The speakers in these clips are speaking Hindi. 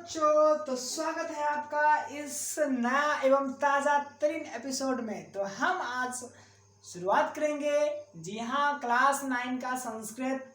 बच्चों, तो स्वागत है आपका इस नया एवं ताज़ा तरीन एपिसोड में। तो हम आज शुरुआत करेंगे जी हाँ क्लास 9 का संस्कृत,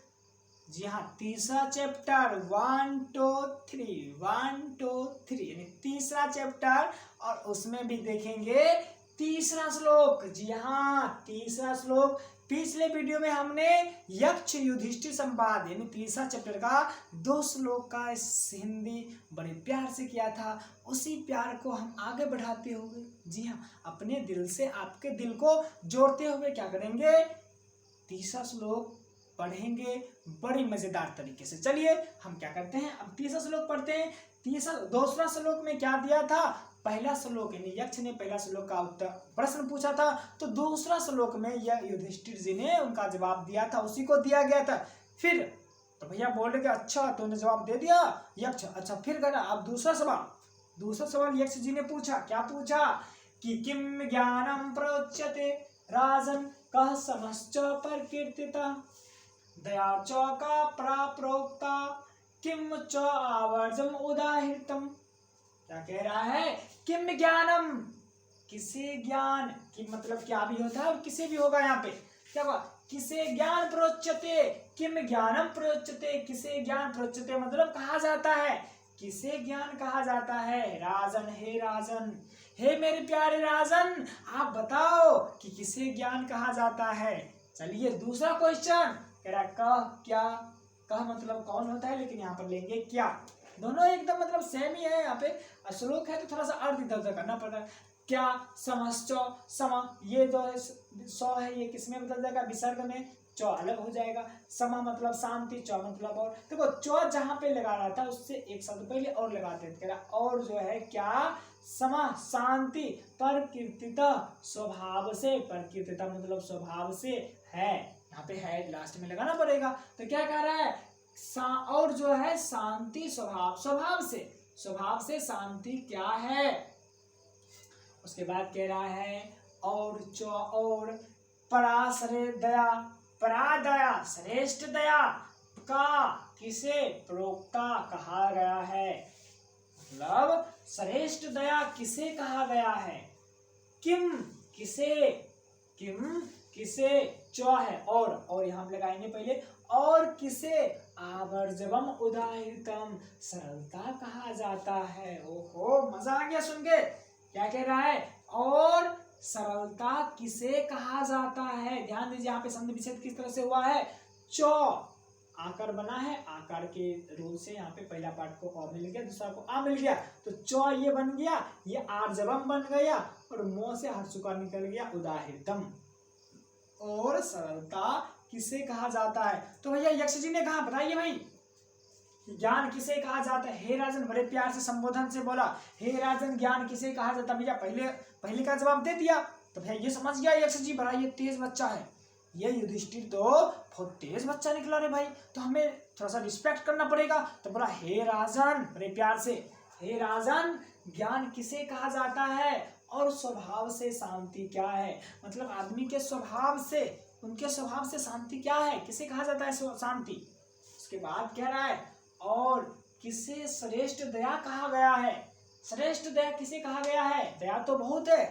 जी हाँ तीसरा चैप्टर 1 2 3 यानी तीसरा चैप्टर, और उसमें भी देखेंगे तीसरा श्लोक। जी हाँ तीसरा श्लोक। पिछले वीडियो में हमने यक्ष युधिष्ठिर संवाद यानी तीसरा चैप्टर का 2 श्लोक का हिंदी बड़े प्यार से किया था। उसी प्यार को हम आगे बढ़ाते हुए, जी हाँ अपने दिल से आपके दिल को जोड़ते हुए क्या करेंगे, तीसरा श्लोक पढ़ेंगे बड़ी मजेदार तरीके से। चलिए हम क्या करते हैं, अब तीसरा श्लोक पढ़ते हैं। दूसरा श्लोक में क्या दिया था, पहला श्लोक यानी यक्ष ने पहला श्लोक का उत्तर प्रश्न पूछा था, तो दूसरा श्लोक में यह युधिष्ठिर जी ने उनका जवाब दिया था, उसी को दिया गया था। फिर तो भैया बोल रहे अच्छा तूने जवाब दे दिया यक्ष, अच्छा फिर करना। अब दूसरा सवाल यक्ष जी ने पूछा, क्या पूछा कि किम ज्ञानम प्रोच्यते राजन कह समश्च परकीर्तिता दया च का प्राप्रोक्ता किम च आवर्जम उदाहृतम। क्या कह रहा है, किम ज्ञानम, किसे ज्ञान की मतलब क्या भी होता है और किसे भी होगा यहाँ पे। क्या होगा, किसे ज्ञान प्रोच्यते, किम ज्ञानम प्रोच्यते, किसे ज्ञान प्रोच्यते मतलब कहा जाता है, किसे ज्ञान कहा जाता है। राजन, हे राजन, हे मेरे प्यारे राजन, आप बताओ कि किसे ज्ञान कहा जाता है। चलिए दूसरा क्वेश्चन कह रहा कह क्या, कह मतलब कौन होता है, लेकिन यहाँ पर लेंगे क्या। दोनों एकदम मतलब सेम ही है। यहाँ पे श्लोक है तो थोड़ा सा अर्थ इधर उधर करना पड़ता है। क्या समश्च सम, ये जो सौ है ये किसमें बदल जाएगा, विसर्ग में चौ अलग हो जाएगा। समा मतलब शांति, चौ मतलब और। देखो चौ जहां पे लगा रहा था उससे एक शब्द पहले और लगाते थे, और जो है क्या, समा शांति, प्रकीर्तिता स्वभाव से, प्रकीर्तिता मतलब स्वभाव से है, यहाँ पे है लास्ट में लगाना पड़ेगा। तो क्या कह रहा है, और जो है शांति स्वभाव से शांति क्या है। उसके बाद कह रहा है और पराशरे दया, परा दया श्रेष्ठ दया का किसे प्रोक्ता कहा गया है, मतलब श्रेष्ठ दया किसे कहा गया है। किम किसे चौ है और यहाँ हम लगाएंगे पहले, और किसे आवर्जवम उदाहृतम सरलता कहा जाता है। ओहो मजा आ गया सुन के। क्या कह रहा है, और सरलता किसे कहा जाता है। ध्यान दीजिए यहाँ पे संधि विच्छेद किस तरह से हुआ है, चौ आकार बना है, आकार के रूल से यहाँ पे पहला पार्ट को अ मिल गया, दूसरा को आ मिल गया, तो चौ ये बन गया, ये आर्जवम बन गया, और मोह से हर्षुका निकल गया, उदाहृतम। और सरलता किसे कहा जाता है, तो भैया यक्ष जी ने कहा बताइए भाई ज्ञान किसे कहा जाता है। हे राजन, बड़े प्यार से संबोधन से बोला, हे राजन ज्ञान किसे कहा जाता है। भैया पहले का जवाब दे दिया, तो भैया ये समझ गया यक्ष जी, बड़ा ये तेज बच्चा है, ये युधिष्ठिर तो बहुत तेज बच्चा निकला रे भाई, तो हमें थोड़ा सा रिस्पेक्ट करना पड़ेगा। तो बोला हे राजन, बड़े प्यार से, हे राजन ज्ञान किसे कहा जाता है और स्वभाव से शांति क्या है, मतलब आदमी के स्वभाव से, उनके स्वभाव से शांति क्या है, किसे कहा जाता है शांति। उसके बाद कह रहा है और किसे श्रेष्ठ दया कहा गया है। श्रेष्ठ दया किसे कहा गया है, दया तो बहुत है,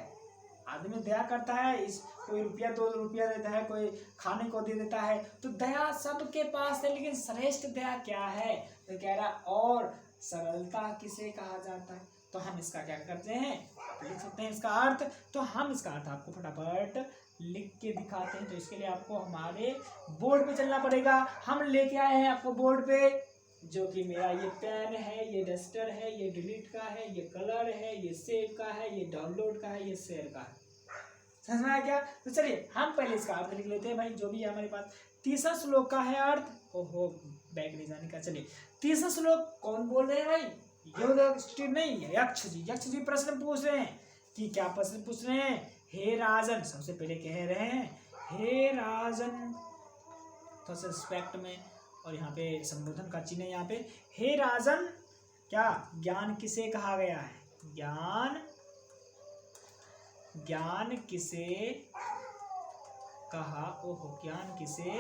आदमी दया करता है, इस कोई रुपया 2 रुपया देता है, कोई खाने को दे देता है, तो दया सबके पास है, लेकिन श्रेष्ठ दया क्या है। तो कह रहा और सरलता किसे कहा जाता है। तो हम इसका क्या करते हैं, लिख सकते हैं इसका अर्थ, तो हम इसका अर्थ आपको फटाफट लिख के दिखाते हैं। तो इसके लिए आपको हमारे बोर्ड पे चलना पड़ेगा। हम लेके आए हैं आपको बोर्ड पे, जो कि मेरा ये पेन है, ये डस्टर है, ये डिलीट का है, ये कलर है, ये सेव का है, ये डाउनलोड का है, ये शेयर का है। समझ में आया क्या। तो चलिए हम पहले इसका अर्थ लिख लेते हैं भाई, जो भी है हमारे पास। तीसरा श्लोक का है अर्थ, ओहो बैग ले जाने का। चलिए तीसरा श्लोक कौन बोल रहे हैं भाई, युधिष्ठिर नहीं, यक्ष जी प्रश्न पूछ रहे हैं कि क्या प्रश्न पूछ रहे हैं, हे राजन, सबसे पहले कह रहे हैं हे राजन थोड़ा सा रिस्पेक्ट में, और यहाँ पे संबोधन का चिन्ह है यहाँ पे, हे राजन क्या ज्ञान किसे कहा गया है, ज्ञान किसे कहा, ओहो ज्ञान किसे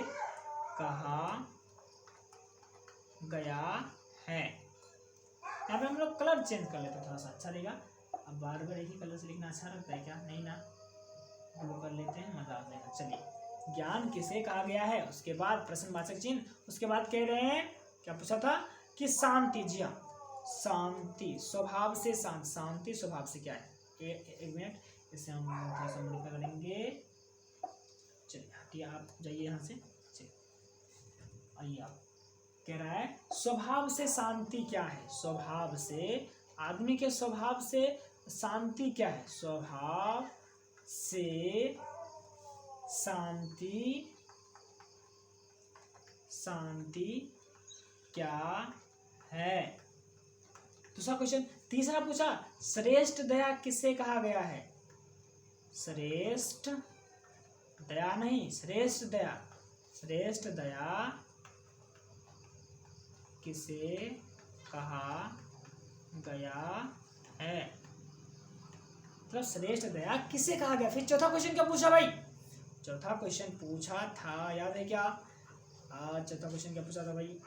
कहा गया है। यहाँ पे हम लोग कलर चेंज कर लेते हैं, थोड़ा सा अच्छा रहेगा। अब बार बार एक ही कलर से लिखना अच्छा लगता है क्या? नहीं ना, ब्लू कर लेते हैं, मजा आ जाएगा। चलिए, ज्ञान किसे कहा गया है, उसके बाद प्रश्नवाचक चिन्ह, उसके बाद कह रहे हैं क्या पूछा था कि शांति। जी हाँ, शांति स्वभाव से शांत, शांति स्वभाव से क्या है? एक मिनट, इसे हम थोड़ा सा मॉडिफाई करेंगे। चलिए हटिए, आप जाइए यहाँ से, चलिए आइए। आप कह रहा है स्वभाव से शांति क्या है? स्वभाव से, आदमी के स्वभाव से शांति क्या है? स्वभाव से शांति, शांति क्या है? दूसरा क्वेश्चन, तीसरा पूछा श्रेष्ठ दया किसे कहा गया है? श्रेष्ठ दया नहीं, श्रेष्ठ दया, श्रेष्ठ दया किसे कहा गया है? मतलब श्रेष्ठ दया किसे कहा गया? फिर चौथा क्वेश्चन क्या पूछा भाई? चौथा क्वेश्चन पूछा था, याद है क्या? चौथा क्वेश्चन क्या पूछा था भाई?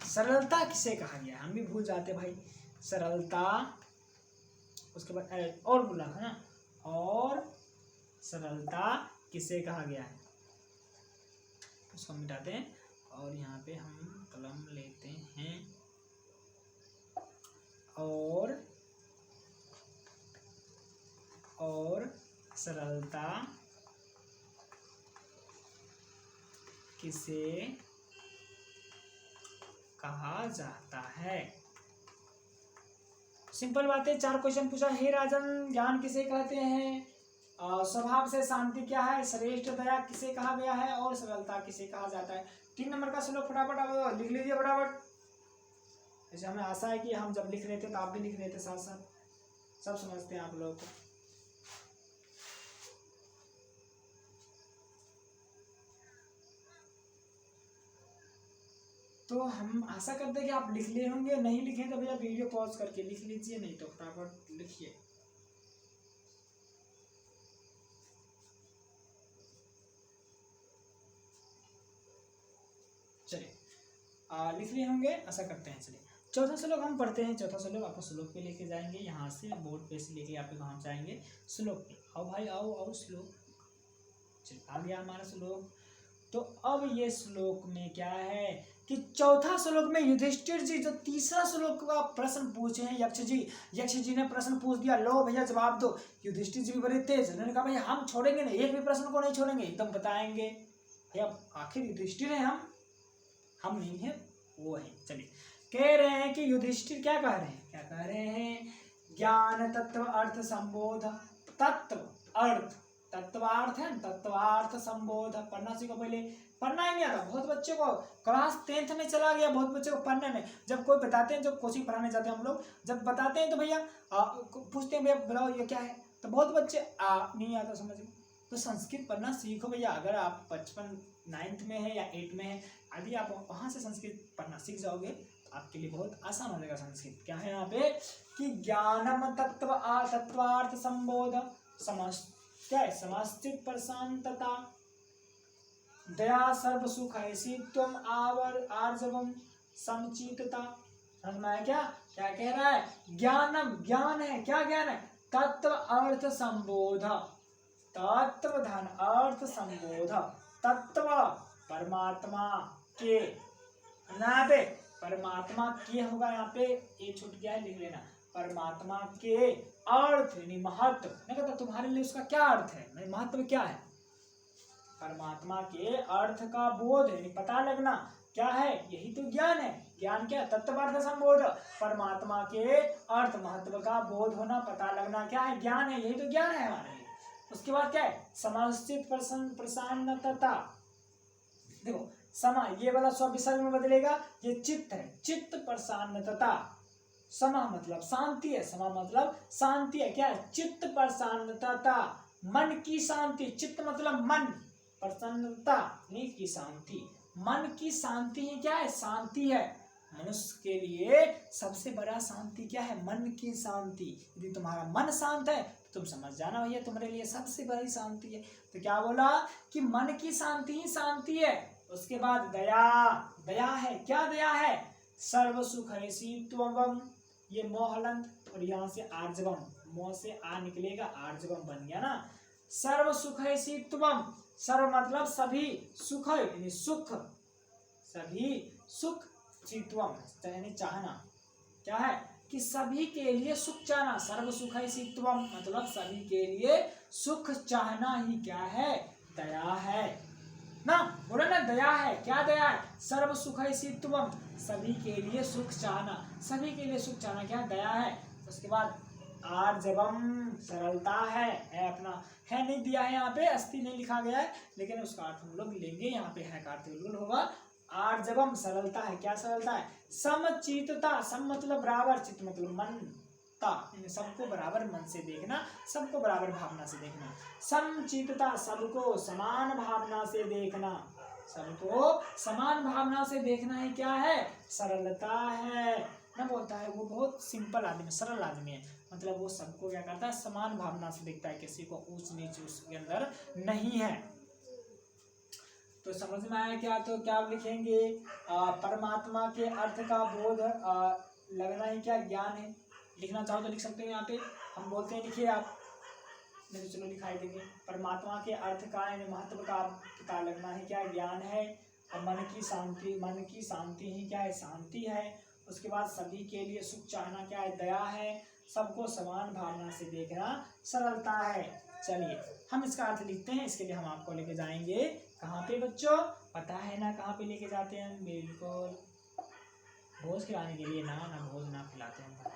सरलता किसे कहा गया? हम भी भूल जाते भाई, सरलता। उसके बाद और बोला था ना, और सरलता किसे कहा गया है? उसको मिटाते हैं और यहाँ पे हम कलम लेते हैं, और सरलता किसे कहा जाता है? सिंपल बात है, 4 क्वेश्चन पूछा। हे राजन, ज्ञान किसे कहते हैं? स्वभाव से शांति क्या है? श्रेष्ठ दया किसे कहा गया है? और सरलता किसे कहा जाता है? 3 नंबर का श्लोक फटाफट आप लिख लीजिए फटाफट। ऐसे हमें आशा है कि हम जब लिख रहे थे तो आप भी लिख रहे थे साथ साथ, सब समझते हैं आप लोगों को। तो हम आशा करते हैं कि आप लिख लिए होंगे। नहीं लिखे तो भैया वीडियो पॉज करके लिख लीजिए, नहीं तो फटाफट लिखिए। चलिए, लिख लिए होंगे आशा करते हैं। चलिए, चौथा श्लोक हम पढ़ते हैं। चौथा श्लोक आपको श्लोक पे लेके जाएंगे, यहाँ से बोर्ड पे से लेके आप कहाँ जाएंगे? श्लोक पे। आओ भाई, आओ आओ श्लोक। चलिए, आ गया हमारा श्लोक। तो अब ये श्लोक में क्या है कि चौथा श्लोक में युधिष्ठिर जी जो तीसरा श्लोक का प्रश्न पूछे हैं, यक्ष जी ने प्रश्न पूछ दिया, लो भैया जवाब दो। युधिष्ठिर जी भी बड़े तेज, उन्होंने कहा भैया हम छोड़ेंगे नहीं, एक भी प्रश्न को नहीं छोड़ेंगे, एकदम बताएंगे। भैया आखिर युधिष्ठिर है, हम नहीं है, वो है। चलिए, कह रहे हैं कि युधिष्ठिर क्या कह रहे हैं? क्या कह रहे हैं? ज्ञान तत्व अर्थ संबोध। तत्व अर्थ, तत्वार्थ है, तत्वार्थ संबोध। पढ़ना सीखो पहले, पढ़ना ही नहीं आता बहुत बच्चे को, क्लास 10th में चला गया बहुत बच्चे को पढ़ने में। जब कोई बताते हैं, जब कोचिंग पढ़ाने जाते हैं हम लोग, जब बताते हैं तो भैया पूछते हैं भैया बताओ ये क्या है, तो बहुत बच्चे नहीं आता समझ में। तो संस्कृत पढ़ना सीखो भैया। अगर आप 55 9th में है या 8 में है, यदि आप वहाँ से संस्कृत पढ़ना सीख जाओगे तो आपके लिए बहुत आसान हो जाएगा संस्कृत। क्या है यहाँ पे कि ज्ञानम तत्वार्थ संबोध, क्या है? समस्तित प्रशांतता, दया सर्व सुख ऐसी तुम आर्जवम समचितता। समझ में आया क्या? क्या कह रहा है? ज्ञानम, ज्ञान है, क्या ज्ञान है? तत्व अर्थ संबोध, तत्व धन अर्थ संबोध। तत्व परमात्मा के, यहाँ पे परमात्मा के होगा, यहाँ पे ये छूट गया है, लिख लेना। परमात्मा के अर्थ यानी महत्व, नहीं कहता तुम्हारे लिए उसका क्या अर्थ है, महत्व क्या है? परमात्मा के अर्थ का बोध यानी पता लगना, क्या है? यही तो ज्ञान है। ज्ञान क्या? तत्वार्थ संबोध, परमात्मा के अर्थ महत्व का बोध होना, पता लगना, क्या है? ज्ञान है, यही तो ज्ञान है हमारे लिए। उसके बाद क्या है? समस्तित प्रसन्नता। देखो समा, ये वाला स्व विसर्ग में बदलेगा, ये चित्त है, चित्त प्रसन्नता। समा मतलब शांति है, समा मतलब शांति है, क्या है? चित्त प्रसन्नता, मन की शांति। चित्त मतलब मन, प्रसन्नता नींद की शांति, मन की शांति ही क्या है? शांति है। मनुष्य के लिए सबसे बड़ा शांति क्या है? मन की शांति। यदि तुम्हारा मन शांत है तो तुम समझ जाना भैया तुम्हारे लिए सबसे बड़ी शांति है। तो क्या बोला कि मन की शांति ही शांति है। उसके बाद दया, दया है, क्या दया है? सर्व सुखैषित्वम, ये मो हलंत और यहाँ से आर्जवम, मो से आ निकलेगा, आर्जवम बन गया ना। सर्व सुखैषित्वम, सर्व मतलब सभी, सुख यानी सुख, सभी सुख, चित्वम यानी चाहना, क्या है कि सभी के लिए सुख चाहना। सर्व सुखैषित्वम मतलब सभी के लिए सुख चाहना ही क्या है, दया है ना। बोले ना दया है, क्या दया है, सर्व सुखैषित्वम सभी के लिए सुख चाहना, सभी के लिए सुख चाहना क्या दया है। उसके बाद आर्जवम सरलता है अपना, है नहीं दिया है यहाँ पे, अस्थि नहीं लिखा गया है, लेकिन उसका अर्थ हम लोग लेंगे, यहाँ पे है का अर्थ बिल्कुल होगा। आर्जवम सरलता है, क्या सरलता है, समचित्तता, सम मतलब बराबर, चित्त मतलब मन, सबको बराबर मन से देखना, सबको बराबर भावना से देखना। समचित्तता सबको समान भावना से देखना, सबको समान भावना से देखना है क्या है, सरलता है ना। बोलता है वो बहुत सिंपल आदमी, सरल आदमी है, मतलब वो सबको क्या करता है, समान भावना से देखता है, किसी को ऊंच नीच उसके अंदर नहीं है। तो समझ में आया क्या, तो क्या लिखेंगे, परमात्मा के अर्थ का बोध लगना ही क्या ज्ञान है। लिखना चाहो तो लिख सकते हैं, यहाँ पे हम बोलते हैं लिखिए आप, नहीं तो चलो दिखाई देंगे। परमात्मा के अर्थ का यानी महत्व का पता लगना है क्या ज्ञान है। और मन की शांति, मन की शांति ही क्या है, शांति है। उसके बाद सभी के लिए सुख चाहना क्या है, दया है। सबको समान भावना से देखना सरलता है। चलिए हम इसका अर्थ लिखते हैं, इसके लिए हम आपको लेके जाएंगे कहाँ पे बच्चों, पता है ना कहाँ पे लेके जाते हैं, बिल्कुल भोज खिलाने के लिए ना, भोज ना खिलाते हैं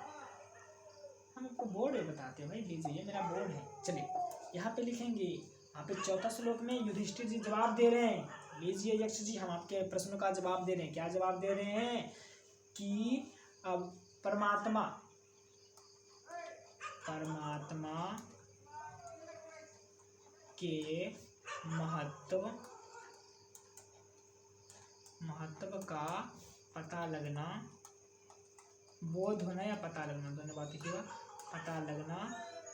हम आपको, बोर्ड है बताते हैं भाई, लीजिए ये मेरा बोर्ड है। चलिए यहाँ पे लिखेंगे, यहाँ पे चौथा श्लोक में युधिष्ठिर जी जवाब दे रहे हैं। लीजिए यक्ष जी, हम आपके प्रश्नों का जवाब दे रहे हैं। क्या जवाब दे रहे हैं कि अब परमात्मा के महत्व का पता लगना, बोध होना या पता लगना, दोनों बात लिखिएगा, पता लगना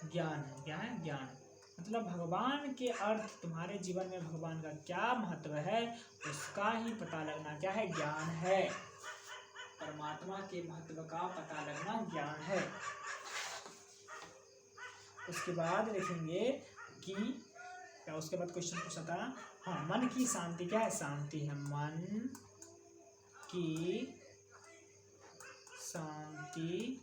ज्ञान है। क्या है, ज्ञान। मतलब भगवान के अर्थ, तुम्हारे जीवन में भगवान का क्या महत्व है उसका ही पता लगना क्या है, ज्ञान है। परमात्मा के महत्व का पता लगना ज्ञान है। उसके बाद लिखेंगे कि क्या, उसके बाद क्वेश्चन पूछा था, हाँ मन की शांति क्या है, शांति है, मन की शांति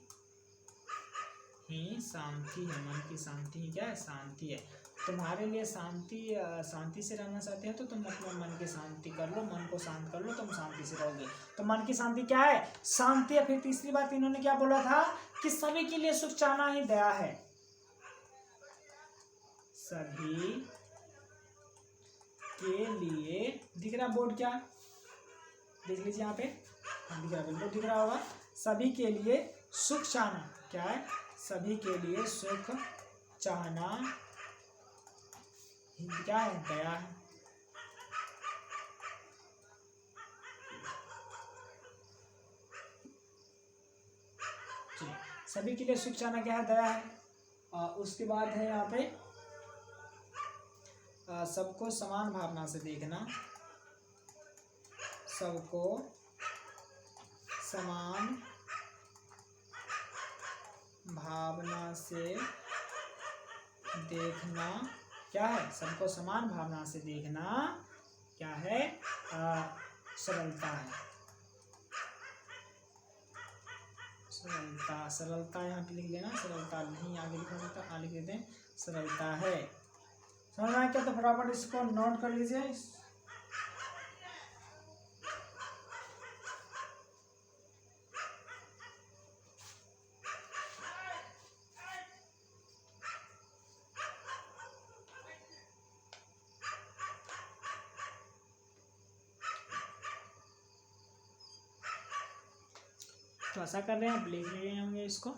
ही शांति है, मन की शांति ही क्या है, शांति है। तुम्हारे लिए शांति से रहना चाहते हो तो तुम अपने मन की शांति कर लो, मन को शांत कर लो, तुम शांति से रहोगे। तो मन की शांति क्या है, शांति है। फिर तीसरी बात इन्होंने क्या बोला था कि सभी के लिए सुख चाहना ही दया है, सभी के लिए, दिख रहा बोर्ड, क्या देख लीजिए यहाँ पे, दिख रहा, बिल्कुल दिख रहा होगा, सभी के लिए सुख चाहना क्या है, सभी के लिए सुख चाहना क्या है, दया है। सभी के लिए सुख चाहना क्या है, दया है। उसके बाद है यहाँ पे सबको समान भावना से देखना, सबको समान भावना से देखना क्या है, सबको समान भावना से देखना क्या है, सरलता है। सरलता यहाँ पे लिख लेना, सरलता नहीं आगे लिखा सकता, लिख देते हैं सरलता है। समझ में क्या, तो फटाफट इसको नोट कर लीजिए। तो ऐसा कर रहे हैं, आप लिख रहे होंगे इसको।